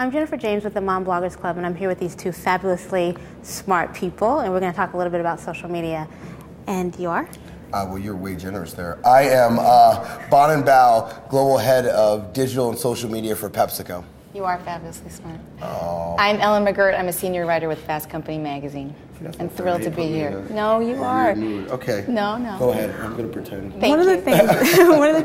I'm Jennifer James with the Mom Bloggers Club, and I'm here with these two fabulously smart people, and we're going to talk a little bit about social media. And you are? Well, you're way generous there. I am Bonin Bough, Global Head of Digital and Social Media for Pepsico. You are fabulously smart. Oh. I'm Ellen McGirt. I'm a senior writer with Fast Company magazine. I'm thrilled to be here. No, you are. Okay. No. Go ahead. I'm going to pretend. One of the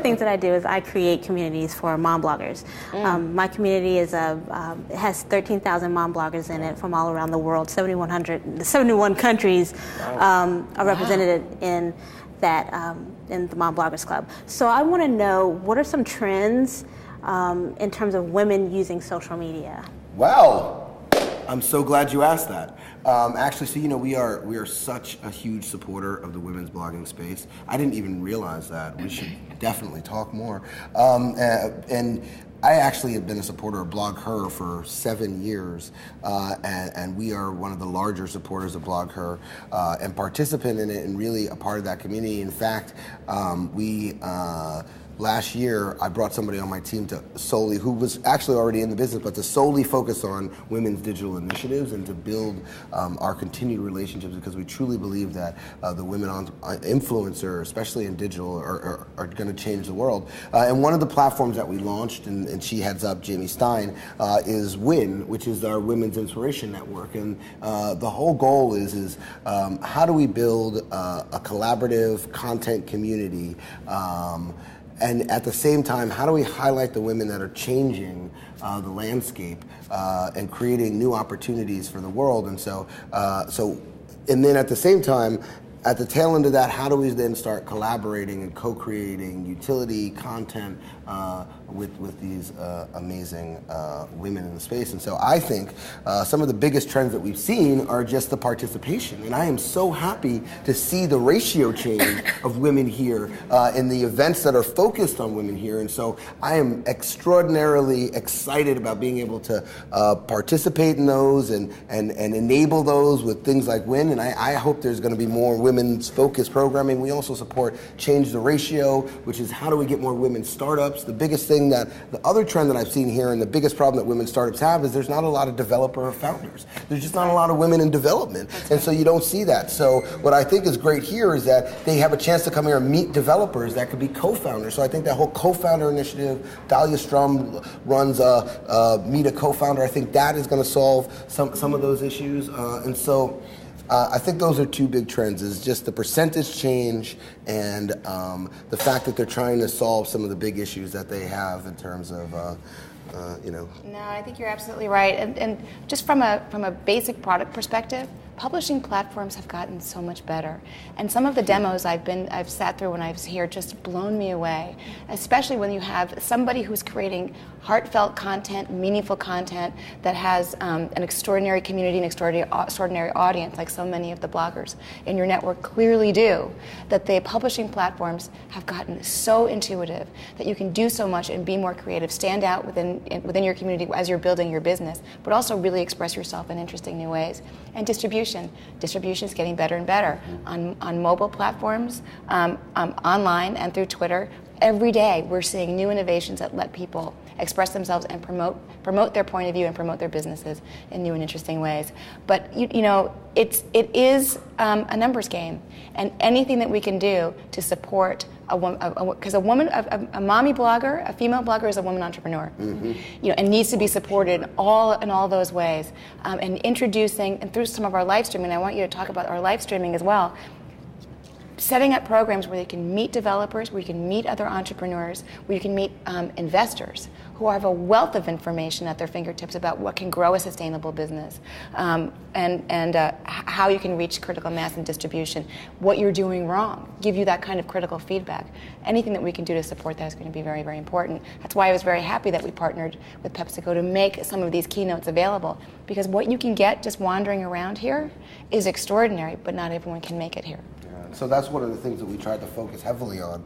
things that I do is I create communities for mom bloggers. My community is has 13,000 mom bloggers in it from all around the world. 71 countries are represented in that in the Mom Bloggers Club. So I want to know, what are some trends in terms of women using social media? Wow. I'm so glad you asked that. Actually, so we are such a huge supporter of the women's blogging space. I didn't even realize that. We should definitely talk more. And I actually have been a supporter of Blog Her for 7 years, and we are one of the larger supporters of Blog Her and participant in it and really a part of that community. In fact, last year, I brought somebody on my team who was actually already in the business, but to solely focus on women's digital initiatives and to build our continued relationships, because we truly believe that the women influencer, especially in digital, are going to change the world. And one of the platforms that we launched, and she heads up, Jamie Stein, is WIN, which is our Women's Inspiration Network. And the whole goal is how do we build a collaborative content community, and at the same time, how do we highlight the women that are changing the landscape and creating new opportunities for the world? And and then at the same time, at the tail end of that, how do we then start collaborating and co-creating utility content with these amazing women in the space? And so I think some of the biggest trends that we've seen are just the participation. And I am so happy to see the ratio change of women here in the events that are focused on women here. And so I am extraordinarily excited about being able to participate in those and enable those with things like WIN. And I hope there's going to be more women's focused programming. We also support Change the Ratio, which is how do we get more women startups. The biggest thing the other trend that I've seen here, and the biggest problem that women startups have, is there's not a lot of developer founders. There's just not a lot of women in development. And so you don't see that. So what I think is great here is that they have a chance to come here and meet developers that could be co-founders. So I think that whole co-founder initiative, Dahlia Strum runs Meet a Co-Founder. I think that is going to solve some of those issues. I think those are two big trends, is just the percentage change and the fact that they're trying to solve some of the big issues that they have in terms of, No, I think you're absolutely right. And just from a basic product perspective, publishing platforms have gotten so much better. And some of the demos I've sat through when I was here just blown me away, especially when you have somebody who's creating heartfelt content, meaningful content that has an extraordinary community, an extraordinary audience, like so many of the bloggers in your network clearly do, that the publishing platforms have gotten so intuitive that you can do so much and be more creative, stand out within your community as you're building your business, but also really express yourself in interesting new ways. And distribution is getting better and better on mobile platforms, online and through Twitter. Every day we're seeing new innovations that let people express themselves and promote their point of view and promote their businesses in new and interesting ways. But it is a numbers game, and anything that we can do to support a woman, because a mommy blogger, a female blogger, is a woman entrepreneur, and needs to be supported in all those ways. And introducing, and through some of our live streaming, I want you to talk about our live streaming as well. Setting up programs where you can meet developers, where you can meet other entrepreneurs, where you can meet investors who have a wealth of information at their fingertips about what can grow a sustainable business, and how you can reach critical mass and distribution, what you're doing wrong, give you that kind of critical feedback. Anything that we can do to support that is going to be very, very important. That's why I was very happy that we partnered with Pepsico to make some of these keynotes available, because what you can get just wandering around here is extraordinary, but not everyone can make it here. So that's one of the things that we tried to focus heavily on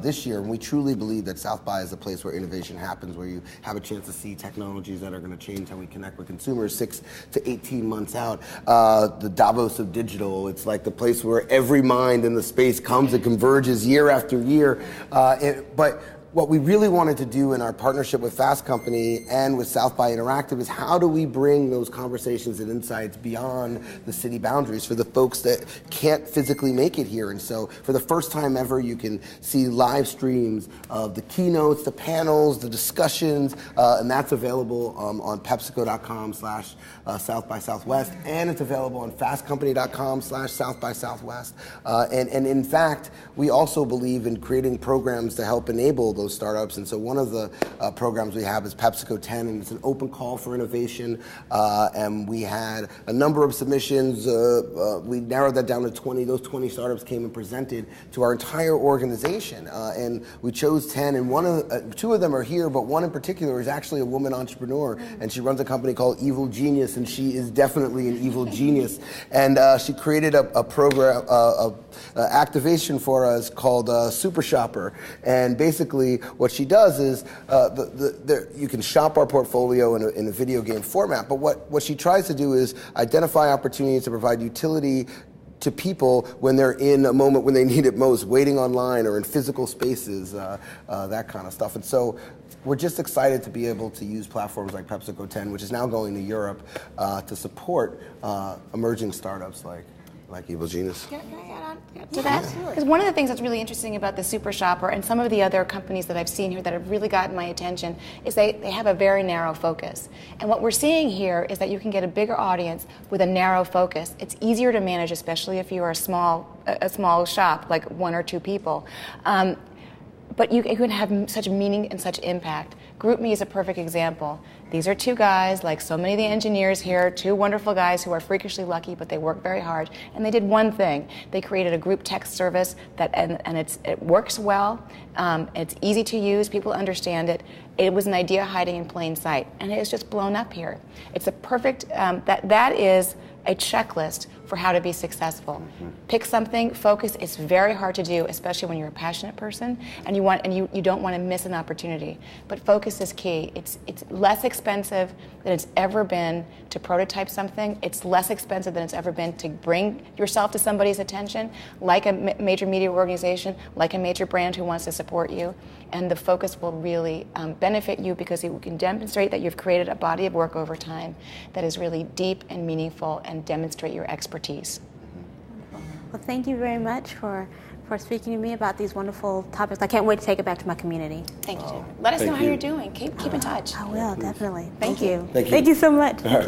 this year, and we truly believe that South by is a place where innovation happens, where you have a chance to see technologies that are going to change how we connect with consumers 6 to 18 months out. The Davos of digital, it's like the place where every mind in the space comes and converges year after year. But what we really wanted to do in our partnership with Fast Company and with South by Interactive is how do we bring those conversations and insights beyond the city boundaries for the folks that can't physically make it here. And so for the first time ever, you can see live streams of the keynotes, the panels, the discussions, and that's available on Pepsico.com/South by Southwest, and it's available on fastcompany.com/South by Southwest. And in fact, we also believe in creating programs to help enable those startups. And so one of the programs we have is Pepsico 10, and it's an open call for innovation. And we had a number of submissions. We narrowed that down to 20. Those 20 startups came and presented to our entire organization. And we chose 10, and two of them are here, but one in particular is actually a woman entrepreneur, and she runs a company called Evil Genius, and she is definitely an evil genius. And she created a program, activation for us called Super Shopper. And basically what she does is you can shop our portfolio in a video game format, but what she tries to do is identify opportunities to provide utility to people when they're in a moment when they need it most, waiting online or in physical spaces, that kind of stuff. And so we're just excited to be able to use platforms like Pepsico 10, which is now going to Europe, to support emerging startups like Evil Genius. Can I add on to that? Because one of the things that's really interesting about the Super Shopper and some of the other companies that I've seen here that have really gotten my attention is they have a very narrow focus. And what we're seeing here is that you can get a bigger audience with a narrow focus. It's easier to manage, especially if you are a small shop, like 1 or 2 people. But you can have such meaning and such impact. GroupMe is a perfect example. These are 2 guys, like so many of the engineers here, 2 wonderful guys who are freakishly lucky, but they work very hard. And they did one thing. They created a group text service and it works well. It's easy to use. People understand it. It was an idea hiding in plain sight, and it has just blown up here. It's a perfect. That is a checklist for how to be successful. Mm-hmm. Pick something, focus. It's very hard to do, especially when you're a passionate person and you don't want to miss an opportunity. But focus is key. It's less expensive than it's ever been to prototype something. It's less expensive than it's ever been to bring yourself to somebody's attention, like a major media organization, like a major brand who wants to support you. And the focus will really benefit you because you can demonstrate that you've created a body of work over time that is really deep and meaningful and demonstrate your expertise. Well, thank you very much for speaking to me about these wonderful topics. I can't wait to take it back to my community. Thank you. Let us know how you're doing. Keep in touch. I will, definitely. Thank you. Thank you. Thank you so much. Thank you.